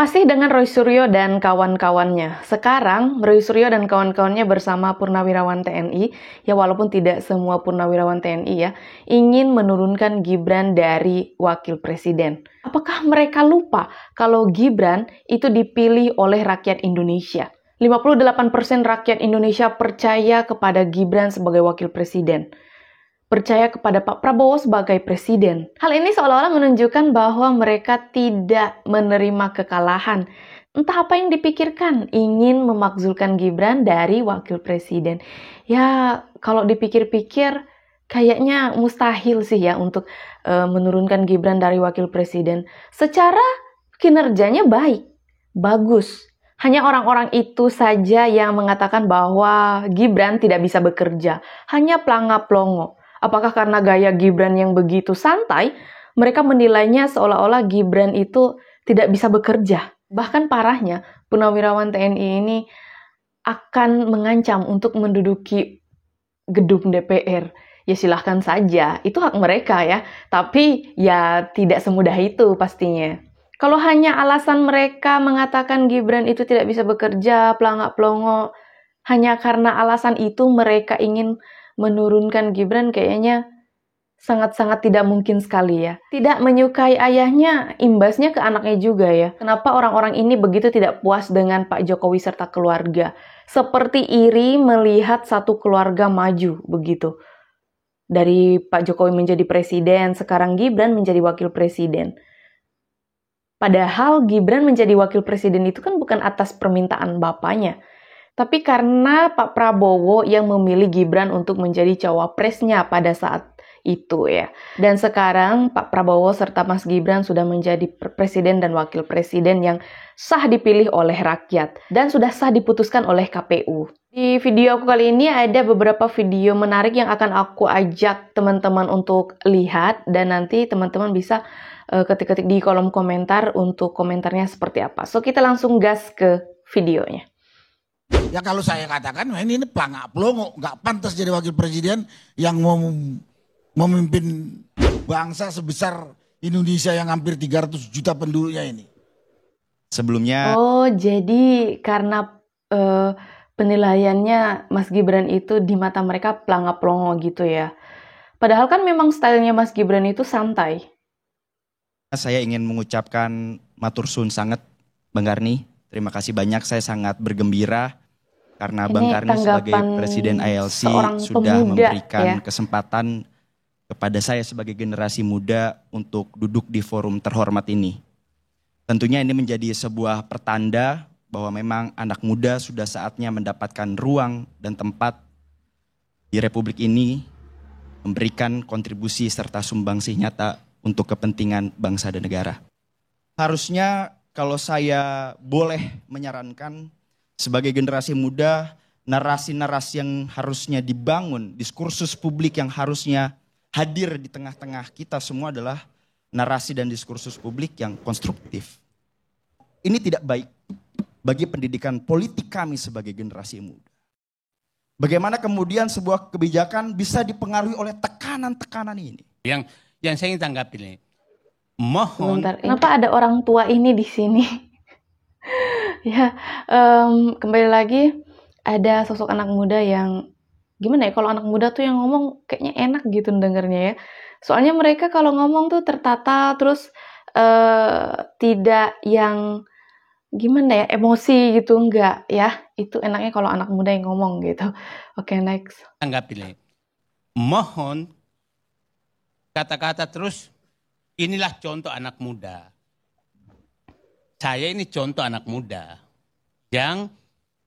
Masih dengan Roy Suryo dan kawan-kawannya. Sekarang Roy Suryo dan kawan-kawannya bersama purnawirawan TNI, ya walaupun tidak semua purnawirawan TNI ya, ingin menurunkan Gibran dari wakil presiden. Apakah mereka lupa kalau Gibran itu dipilih oleh rakyat Indonesia? 58% rakyat Indonesia percaya kepada Gibran sebagai wakil presiden. Percaya kepada Pak Prabowo sebagai presiden. Hal ini seolah-olah menunjukkan bahwa mereka tidak menerima kekalahan. Entah apa yang dipikirkan, ingin memakzulkan Gibran dari wakil presiden. Ya, kalau dipikir-pikir, kayaknya mustahil sih ya untuk menurunkan Gibran dari wakil presiden. Secara kinerjanya baik, bagus. Hanya orang-orang itu saja yang mengatakan bahwa Gibran tidak bisa bekerja, hanya pelangap-pelongo. Apakah karena gaya Gibran yang begitu santai, mereka menilainya seolah-olah Gibran itu tidak bisa bekerja. Bahkan parahnya, purnawirawan TNI ini akan mengancam untuk menduduki gedung DPR. Ya silahkan saja, itu hak mereka ya. Tapi ya tidak semudah itu pastinya. Kalau hanya alasan mereka mengatakan Gibran itu tidak bisa bekerja, pelangak-pelongo, hanya karena alasan itu mereka ingin menurunkan Gibran, kayaknya sangat-sangat tidak mungkin sekali ya. Tidak menyukai ayahnya, imbasnya ke anaknya juga ya. Kenapa orang-orang ini begitu tidak puas dengan Pak Jokowi serta keluarga? Seperti iri melihat satu keluarga maju begitu. Dari Pak Jokowi menjadi presiden, sekarang Gibran menjadi wakil presiden. Padahal Gibran menjadi wakil presiden itu kan bukan atas permintaan bapaknya. Tapi karena Pak Prabowo yang memilih Gibran untuk menjadi cawapresnya pada saat itu ya. Dan sekarang Pak Prabowo serta Mas Gibran sudah menjadi presiden dan wakil presiden yang sah dipilih oleh rakyat. Dan sudah sah diputuskan oleh KPU. Di video aku kali ini ada beberapa video menarik yang akan aku ajak teman-teman untuk lihat. Dan nanti teman-teman bisa ketik-ketik di kolom komentar untuk komentarnya seperti apa. So kita langsung gas ke videonya. Ya kalau saya katakan ini pelangak pelongo, nggak pantas jadi wakil presiden yang mau memimpin bangsa sebesar Indonesia yang hampir 300 juta penduduknya ini. Sebelumnya. Oh, jadi karena penilaiannya Mas Gibran itu di mata mereka pelangak pelongo gitu ya. Padahal kan memang stylenya Mas Gibran itu santai. Saya ingin mengucapkan matur suwun sangat Bang Karni. Terima kasih banyak, saya sangat bergembira karena Bang Karni sebagai Presiden ILC sudah memberikan kesempatan kepada saya sebagai generasi muda untuk duduk di forum terhormat ini. Tentunya ini menjadi sebuah pertanda bahwa memang anak muda sudah saatnya mendapatkan ruang dan tempat di Republik ini memberikan kontribusi serta sumbangsih nyata untuk kepentingan bangsa dan negara. Harusnya kalau saya boleh menyarankan sebagai generasi muda, narasi-narasi yang harusnya dibangun, diskursus publik yang harusnya hadir di tengah-tengah kita semua adalah narasi dan diskursus publik yang konstruktif. Ini tidak baik bagi pendidikan politik kami sebagai generasi muda. Bagaimana kemudian sebuah kebijakan bisa dipengaruhi oleh tekanan-tekanan ini? Yang saya ingin tanggapi nih, mohon. Sebentar, kenapa ada orang tua ini di sini? Ya, kembali lagi ada sosok anak muda yang gimana ya, kalau anak muda tuh yang ngomong kayaknya enak gitu dengernya ya. Soalnya mereka kalau ngomong tuh tertata, terus tidak yang gimana ya, emosi gitu, enggak ya. Itu enaknya kalau anak muda yang ngomong gitu. Oke, next. Tanggapi nih, mohon kata-kata terus, inilah contoh anak muda. Saya ini contoh anak muda yang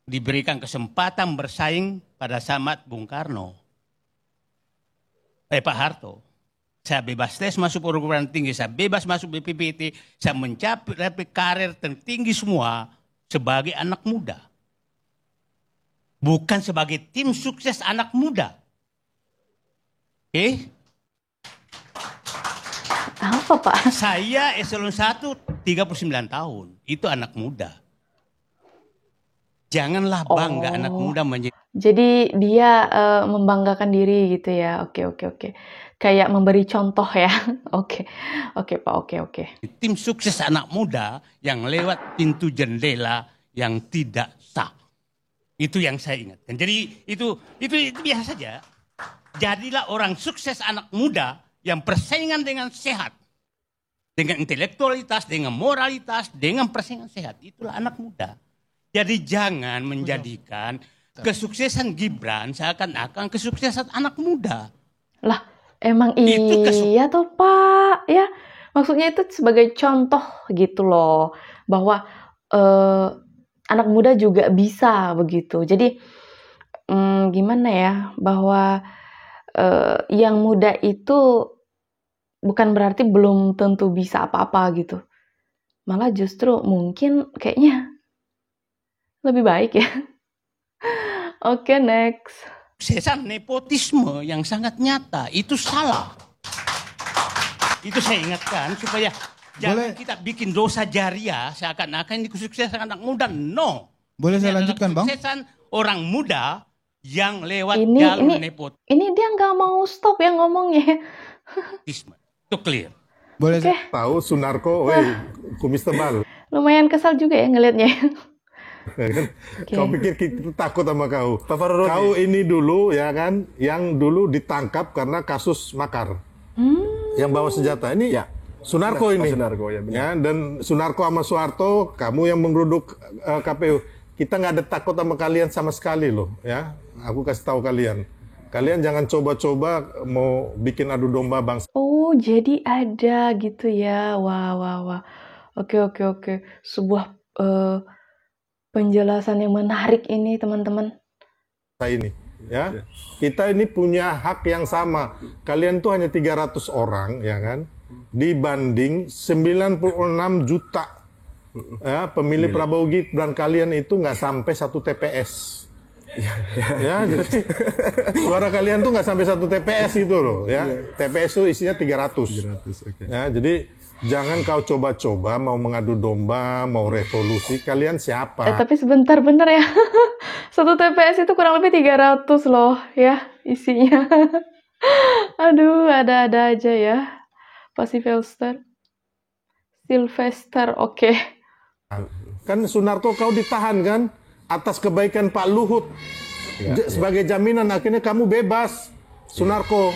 diberikan kesempatan bersaing pada zaman Bung Karno. Pak Harto. Saya bebas tes masuk perguruan tinggi, saya bebas masuk BPPT, saya mencapai karir tertinggi semua sebagai anak muda. Bukan sebagai tim sukses anak muda. Apa Pak? Saya eselon 1 39 tahun, itu anak muda. Janganlah bangga anak muda menjadi. Jadi dia membanggakan diri gitu ya. Oke. Kayak memberi contoh ya. Oke Pak, oke. Tim sukses anak muda yang lewat pintu jendela yang tidak sah. Itu yang saya ingatkan. Jadi itu biasa saja. Jadilah orang sukses anak muda yang persaingan dengan sehat. Dengan intelektualitas, dengan moralitas, dengan persaingan sehat. Itulah anak muda. Jadi jangan menjadikan kesuksesan Gibran seakan-akan kesuksesan anak muda. Lah, emang iya toh Pak? Ya, maksudnya itu sebagai contoh gitu loh. Bahwa anak muda juga bisa begitu. Jadi gimana ya? Bahwa yang muda itu bukan berarti belum tentu bisa apa-apa gitu. Malah justru mungkin kayaknya lebih baik ya. Oke, next. Kesuksesan nepotisme yang sangat nyata itu salah. Itu saya ingatkan supaya jangan kita bikin dosa jariah seakan-akan ini kesuksesan anak muda. No. Boleh saya lanjutkan, Bang? Kesuksesan orang muda yang lewat jalur nepotisme. Ini dia nggak mau stop ya ngomongnya. Itu clear. Boleh tahu Sunarko, kumis tebal. Lumayan kesal juga ya ngelihatnya. Kau pikir kita takut sama kau? Kau ini dulu ya kan, yang dulu ditangkap karena kasus makar. Yang bawa senjata ini ya Sunarko ini. Sunarko ya, dan Sunarko sama Soeharto, kamu yang menggeruduk KPU. Kita nggak ada takut sama kalian sama sekali loh, ya. Aku kasih tahu kalian. Kalian jangan coba-coba mau bikin adu domba bangsa. Oh, jadi ada gitu ya. Wah. Oke. Sebuah penjelasan yang menarik ini, teman-teman. Ini, ya. Kita ini punya hak yang sama. Kalian tuh hanya 300 orang, ya kan? Dibanding 96 juta ya, pemilih Prabowo Gibran. Kalian itu nggak sampai 1 TPS. Ya, jadi, suara kalian tuh nggak sampai 1 TPS itu loh, ya. TPS itu isinya 300. Okay. Ya, jadi jangan kau coba-coba mau mengadu domba, mau revolusi. Kalian siapa? Tapi sebentar ya. 1 TPS itu kurang lebih 300 loh ya isinya. Aduh, ada-ada aja ya. Pak Sylvester, oke. Kan Sunarko kau ditahan kan atas kebaikan Pak Luhut. Sebagai jaminan akhirnya kamu bebas. Sunarko,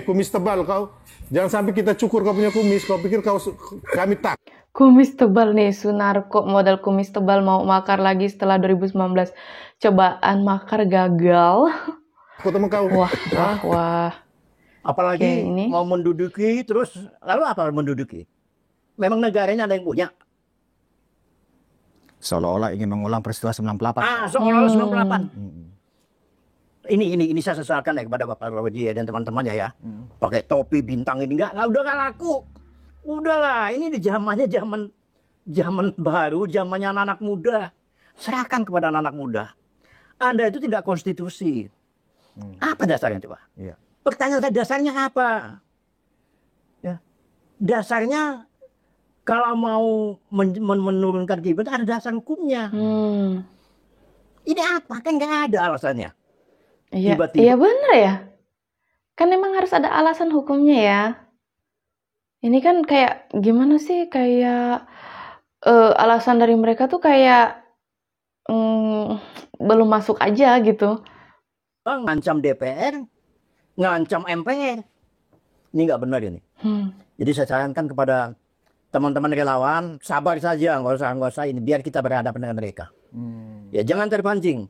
kumis tebal kau. Jangan sampai kita cukur kau punya kumis. Kau pikir kami tak? Kumis tebal nih, Sunarko model kumis tebal mau makar lagi setelah 2019. Cobaan makar gagal. Aku temen kau. Wah. Apalagi mau menduduki, terus lalu apa menduduki? Memang negaranya ada yang punya. Seolah-olah ingin mengulang peristiwa 98. Seolah-olah 98. Ini saya sesalkan ya kepada Bapak Rawedi dan teman-temannya ya. Pakai topi bintang ini udah nggak laku. Udahlah, ini di zaman baru, zamannya anak muda. Serahkan kepada anak muda. Anda itu tidak konstitusi. Apa dasarnya coba? Iya. Pertanyaan dasarnya apa? Ya. Dasarnya kalau mau menurunkan Gibran ada dasar hukumnya. Ini apa? Kan nggak ada alasannya. Iya bener ya. Kan emang harus ada alasan hukumnya ya. Ini kan kayak gimana sih, kayak alasan dari mereka tuh kayak belum masuk aja gitu. Ngancam DPR, ngancam MPR. Ini nggak benar ini. Jadi saya sarankan kepada teman-teman relawan, sabar saja, nggak usah ini, biar kita berhadapan dengan mereka. Ya jangan terpancing.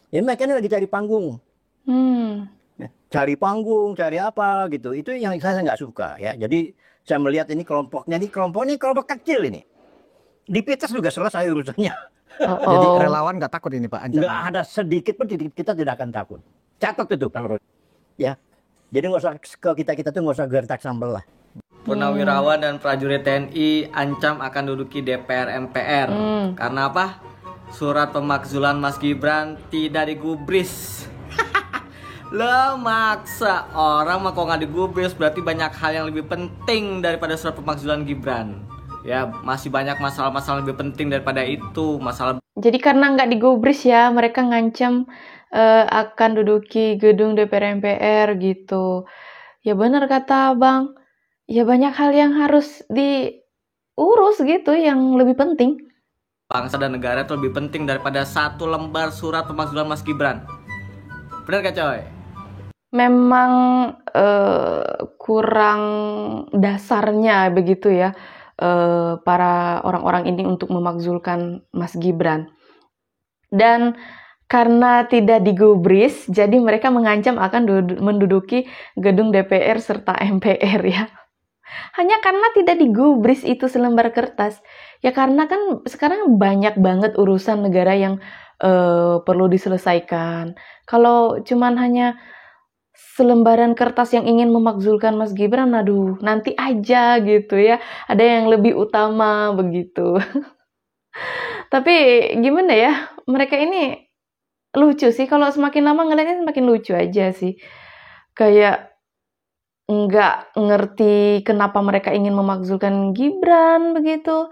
Ya mereka ini lagi cari panggung. Cari panggung, cari apa gitu. Itu yang saya nggak suka ya. Jadi saya melihat ini kelompok kecil ini. Di Pites juga selesai urusannya. Jadi relawan nggak takut ini Pak? Nggak ada sedikit pun kita tidak akan takut. Catat itu Pak. Ya. Jadi nggak usah kita tuh nggak usah gertak sambel lah. Purnawirawan dan prajurit TNI ancam akan duduki DPR MPR. Karena apa? Surat pemakzulan Mas Gibran tidak digubris. Lah maksa orang mah kok nggak digubris, berarti banyak hal yang lebih penting daripada surat pemakzulan Gibran. Ya masih banyak masalah-masalah lebih penting daripada itu. Masalah. Jadi karena nggak digubris ya, mereka ngancam akan duduki gedung DPR MPR gitu. Ya benar kata Bang. Ya banyak hal yang harus diurus gitu yang lebih penting. Bangsa dan negara itu lebih penting daripada 1 lembar surat pemakzulan Mas Gibran. Benar gak coy? Memang kurang dasarnya begitu ya para orang-orang ini untuk memakzulkan Mas Gibran. Dan karena tidak digubris, jadi mereka mengancam akan menduduki gedung DPR serta MPR ya. Hanya karena tidak digubris itu selembar kertas. Ya karena kan sekarang banyak banget urusan negara yang perlu diselesaikan. Kalau cuman hanya selembaran kertas yang ingin memakzulkan Mas Gibran, aduh nanti aja gitu ya. Ada yang lebih utama begitu. Tapi gimana ya, mereka ini lucu sih, kalau semakin lama ngeliatnya semakin lucu aja sih. Kayak nggak ngerti kenapa mereka ingin memakzulkan Gibran begitu.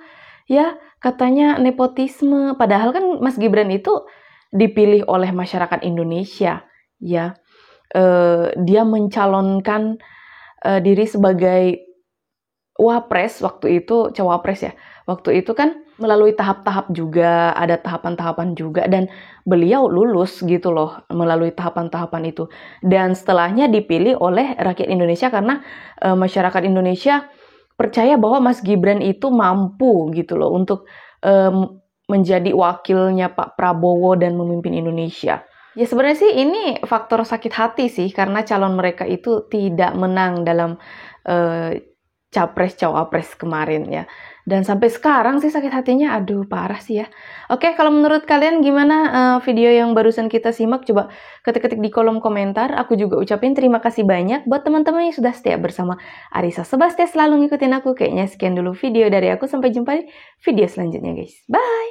Ya, katanya nepotisme. Padahal kan Mas Gibran itu dipilih oleh masyarakat Indonesia. Ya, dia mencalonkan diri sebagai wapres waktu itu, cawapres ya. Waktu itu kan melalui tahap-tahap juga, ada tahapan-tahapan juga, dan beliau lulus gitu loh melalui tahapan-tahapan itu. Dan setelahnya dipilih oleh rakyat Indonesia karena masyarakat Indonesia percaya bahwa Mas Gibran itu mampu gitu loh untuk menjadi wakilnya Pak Prabowo dan memimpin Indonesia. Ya sebenarnya sih ini faktor sakit hati sih, karena calon mereka itu tidak menang dalam capres-cawapres kemarin ya. Dan sampai sekarang sih sakit hatinya, aduh parah sih ya. Oke, kalau menurut kalian gimana video yang barusan kita simak? Coba ketik-ketik di kolom komentar. Aku juga ucapin terima kasih banyak buat teman-teman yang sudah setia bersama Arissa Sebastia, selalu ngikutin aku. Kayaknya sekian dulu video dari aku, sampai jumpa di video selanjutnya guys. Bye!